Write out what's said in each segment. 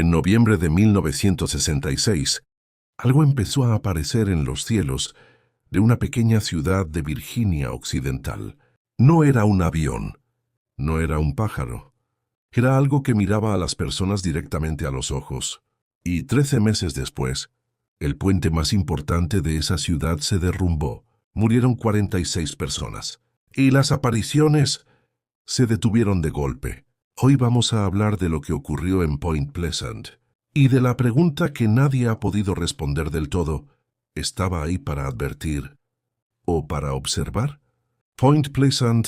En noviembre de 1966, algo empezó a aparecer en los cielos de una pequeña ciudad de Virginia Occidental. No era un avión, no era un pájaro. Era algo que miraba a las personas directamente a los ojos. Y 13 meses después, el puente más importante de esa ciudad se derrumbó. Murieron 46 personas. Y las apariciones se detuvieron de golpe. Hoy vamos a hablar de lo que ocurrió en Point Pleasant y de la pregunta que nadie ha podido responder del todo. ¿Estaba ahí para advertir o para observar? Point Pleasant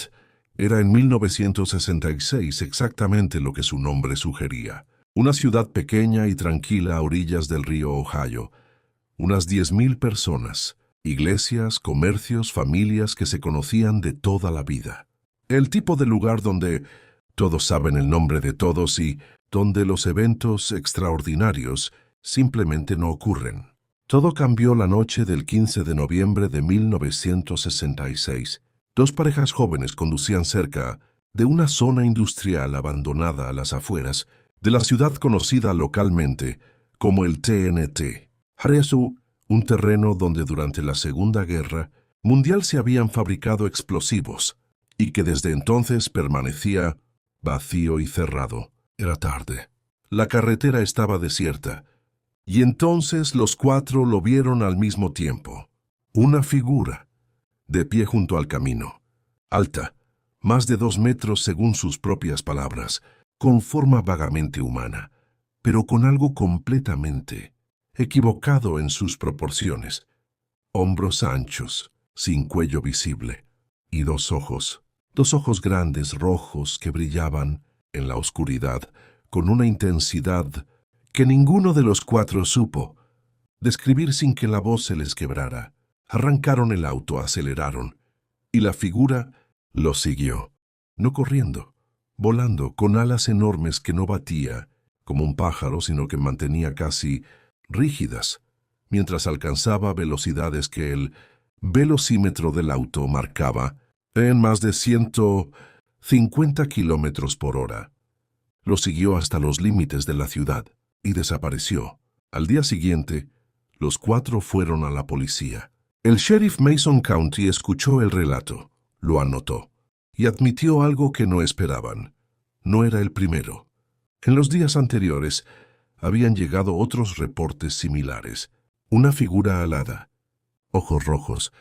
era en 1966 exactamente lo que su nombre sugería. Una ciudad pequeña y tranquila a orillas del río Ohio. Unas 10,000 personas, iglesias, comercios, familias que se conocían de toda la vida. El tipo de lugar donde todos saben el nombre de todos y donde los eventos extraordinarios simplemente no ocurren. Todo cambió la noche del 15 de noviembre de 1966. Dos parejas jóvenes conducían cerca de una zona industrial abandonada a las afueras de la ciudad conocida localmente como el TNT. Haresu, un terreno donde durante la Segunda Guerra Mundial se habían fabricado explosivos y que desde entonces permanecía vacío y cerrado. Era tarde. La carretera estaba desierta. Y entonces los cuatro lo vieron al mismo tiempo. Una figura, de pie junto al camino. Alta, más de 2 metros según sus propias palabras, con forma vagamente humana, pero con algo completamente equivocado en sus proporciones. Hombros anchos, sin cuello visible, y dos ojos grandes rojos que brillaban en la oscuridad con una intensidad que ninguno de los cuatro supo describir sin que la voz se les quebrara. Arrancaron el auto, aceleraron, y la figura los siguió, no corriendo, volando con alas enormes que no batía como un pájaro, sino que mantenía casi rígidas, mientras alcanzaba velocidades que el velocímetro del auto marcaba en más de 150 kilómetros por hora. Lo siguió hasta los límites de la ciudad y desapareció. Al día siguiente, los cuatro fueron a la policía. El sheriff Mason County escuchó el relato, lo anotó y admitió algo que no esperaban. No era el primero. En los días anteriores habían llegado otros reportes similares. Una figura alada, ojos rojos,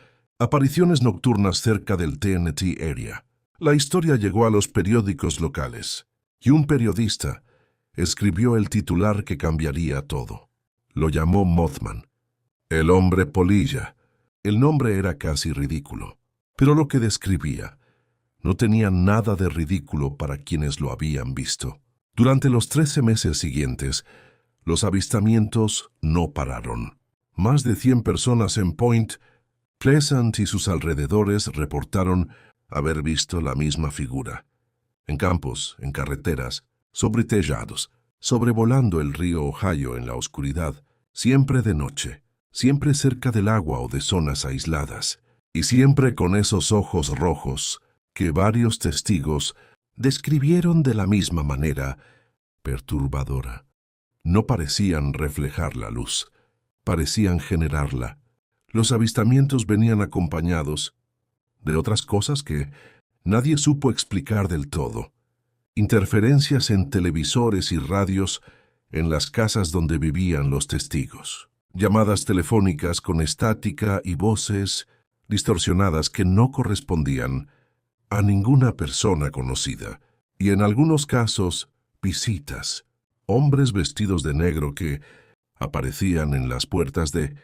apariciones nocturnas cerca del TNT Area. La historia llegó a los periódicos locales y un periodista escribió el titular que cambiaría todo. Lo llamó Mothman, el hombre polilla. El nombre era casi ridículo, pero lo que describía no tenía nada de ridículo para quienes lo habían visto. Durante los 13 meses siguientes, los avistamientos no pararon. Más de 100 personas en Point Pleasant y sus alrededores reportaron haber visto la misma figura. En campos, en carreteras, sobre tejados, sobrevolando el río Ohio en la oscuridad, siempre de noche, siempre cerca del agua o de zonas aisladas, y siempre con esos ojos rojos que varios testigos describieron de la misma manera perturbadora. No parecían reflejar la luz, parecían generarla. Los avistamientos venían acompañados de otras cosas que nadie supo explicar del todo. Interferencias en televisores y radios en las casas donde vivían los testigos. Llamadas telefónicas con estática y voces distorsionadas que no correspondían a ninguna persona conocida. Y en algunos casos, visitas. Hombres vestidos de negro que aparecían en las puertas de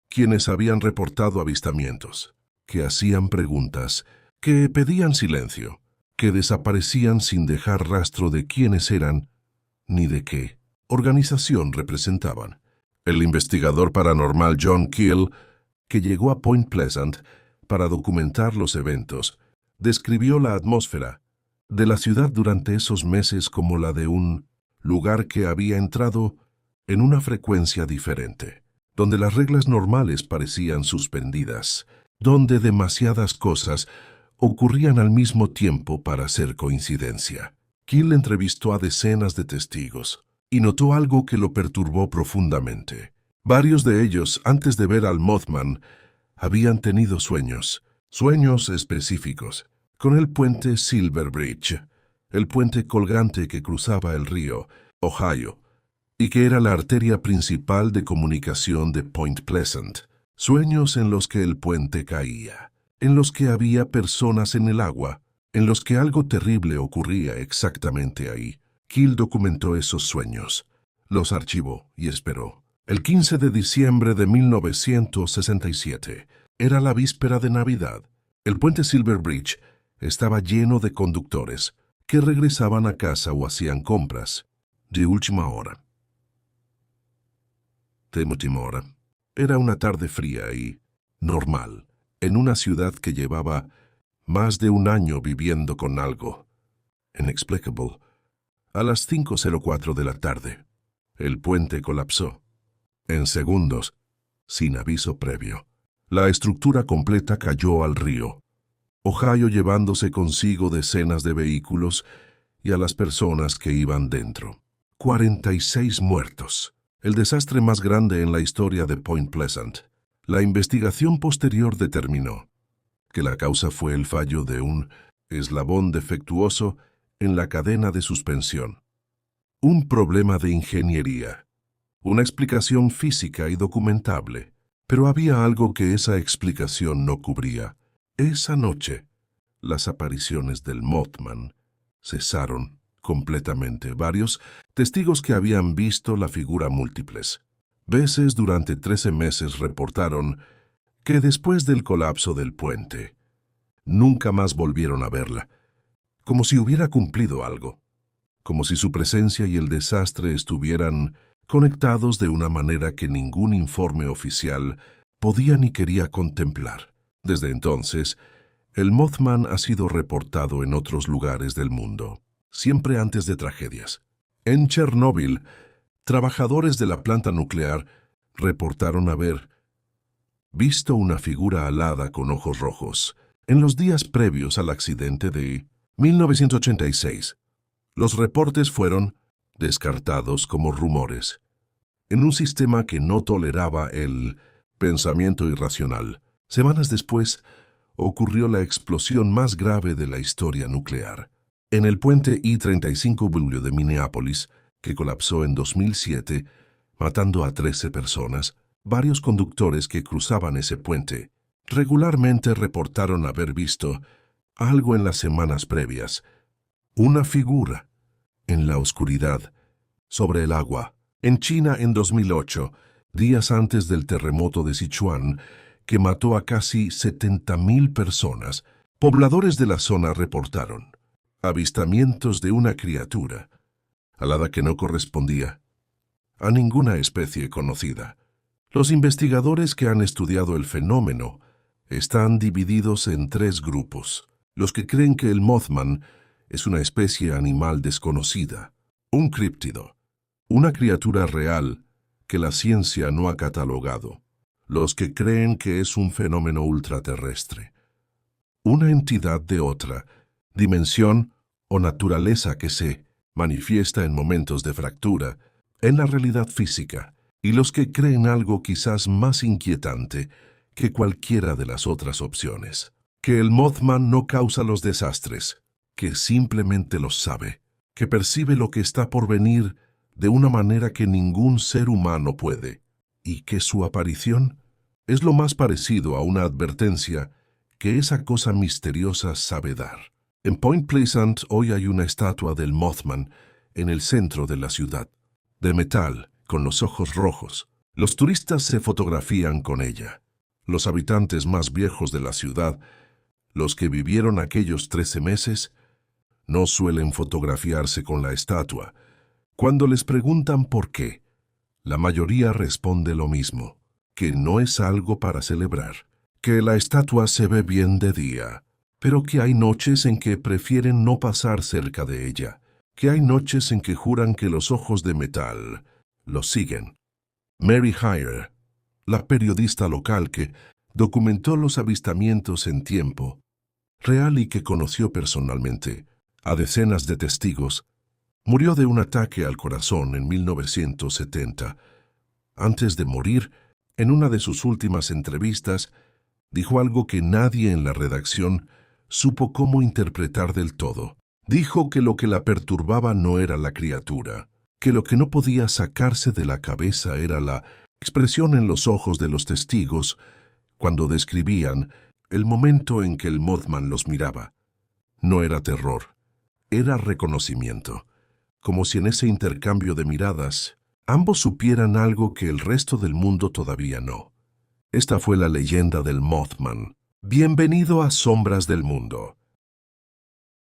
quienes habían reportado avistamientos, que hacían preguntas, que pedían silencio, que desaparecían sin dejar rastro de quiénes eran ni de qué organización representaban. El investigador paranormal John Keel, que llegó a Point Pleasant para documentar los eventos, describió la atmósfera de la ciudad durante esos meses como la de un lugar que había entrado en una frecuencia diferente, donde las reglas normales parecían suspendidas, donde demasiadas cosas ocurrían al mismo tiempo para ser coincidencia. Keel entrevistó a decenas de testigos, y notó algo que lo perturbó profundamente. Varios de ellos, antes de ver al Mothman, habían tenido sueños específicos, con el puente Silver Bridge, el puente colgante que cruzaba el río Ohio, y que era la arteria principal de comunicación de Point Pleasant. Sueños en los que el puente caía, en los que había personas en el agua, en los que algo terrible ocurría exactamente ahí. Keel documentó esos sueños, los archivó y esperó. El 15 de diciembre de 1967 era la víspera de Navidad. El puente Silver Bridge estaba lleno de conductores que regresaban a casa o hacían compras de última hora. Era una tarde fría y normal, en una ciudad que llevaba más de un año viviendo con algo inexplicable. A las 5:04 de la tarde, el puente colapsó. En segundos, sin aviso previo, la estructura completa cayó al río, Ohio, llevándose consigo decenas de vehículos y a las personas que iban dentro. 46 muertos. El desastre más grande en la historia de Point Pleasant. La investigación posterior determinó que la causa fue el fallo de un eslabón defectuoso en la cadena de suspensión. Un problema de ingeniería. Una explicación física y documentable. Pero había algo que esa explicación no cubría. Esa noche, las apariciones del Mothman cesaron completamente. Varios testigos que habían visto la figura múltiples veces durante 13 meses reportaron que después del colapso del puente, nunca más volvieron a verla, como si hubiera cumplido algo, como si su presencia y el desastre estuvieran conectados de una manera que ningún informe oficial podía ni quería contemplar. Desde entonces, el Mothman ha sido reportado en otros lugares del mundo, siempre antes de tragedias. En Chernóbil, trabajadores de la planta nuclear reportaron haber visto una figura alada con ojos rojos en los días previos al accidente de 1986. Los reportes fueron descartados como rumores, en un sistema que no toleraba el pensamiento irracional. Semanas después, ocurrió la explosión más grave de la historia nuclear, en el puente I-35W de Minneapolis, que colapsó en 2007, matando a 13 personas. Varios conductores que cruzaban ese puente regularmente reportaron haber visto algo en las semanas previas, una figura en la oscuridad, sobre el agua. En China, en 2008, días antes del terremoto de Sichuan, que mató a casi 70,000 personas, pobladores de la zona reportaron avistamientos de una criatura alada que no correspondía a ninguna especie conocida. Los investigadores que han estudiado el fenómeno están divididos en 3 grupos. Los que creen que el Mothman es una especie animal desconocida, un críptido, una criatura real que la ciencia no ha catalogado. Los que creen que es un fenómeno ultraterrestre, una entidad de otra dimensión o naturaleza que se manifiesta en momentos de fractura en la realidad física, y los que creen algo quizás más inquietante que cualquiera de las otras opciones, que el Mothman no causa los desastres, que simplemente los sabe, que percibe lo que está por venir de una manera que ningún ser humano puede, y que su aparición es lo más parecido a una advertencia que esa cosa misteriosa sabe dar. En Point Pleasant hoy hay una estatua del Mothman en el centro de la ciudad, de metal, con los ojos rojos. Los turistas se fotografían con ella. Los habitantes más viejos de la ciudad, los que vivieron aquellos 13 meses, no suelen fotografiarse con la estatua. Cuando les preguntan por qué, la mayoría responde lo mismo, que no es algo para celebrar, que la estatua se ve bien de día, pero que hay noches en que prefieren no pasar cerca de ella, que hay noches en que juran que los ojos de metal los siguen. Mary Hyre, la periodista local que documentó los avistamientos en tiempo real y que conoció personalmente a decenas de testigos, Murió de un ataque al corazón en 1970. Antes de morir, en una de sus últimas entrevistas, dijo algo que nadie en la redacción supo cómo interpretar del todo. Dijo que lo que la perturbaba no era la criatura, que lo que no podía sacarse de la cabeza era la expresión en los ojos de los testigos cuando describían el momento en que el Mothman los miraba. No era terror, era reconocimiento, como si en ese intercambio de miradas ambos supieran algo que el resto del mundo todavía no. Esta fue la leyenda del Mothman. Bienvenido a Sombras del Mundo.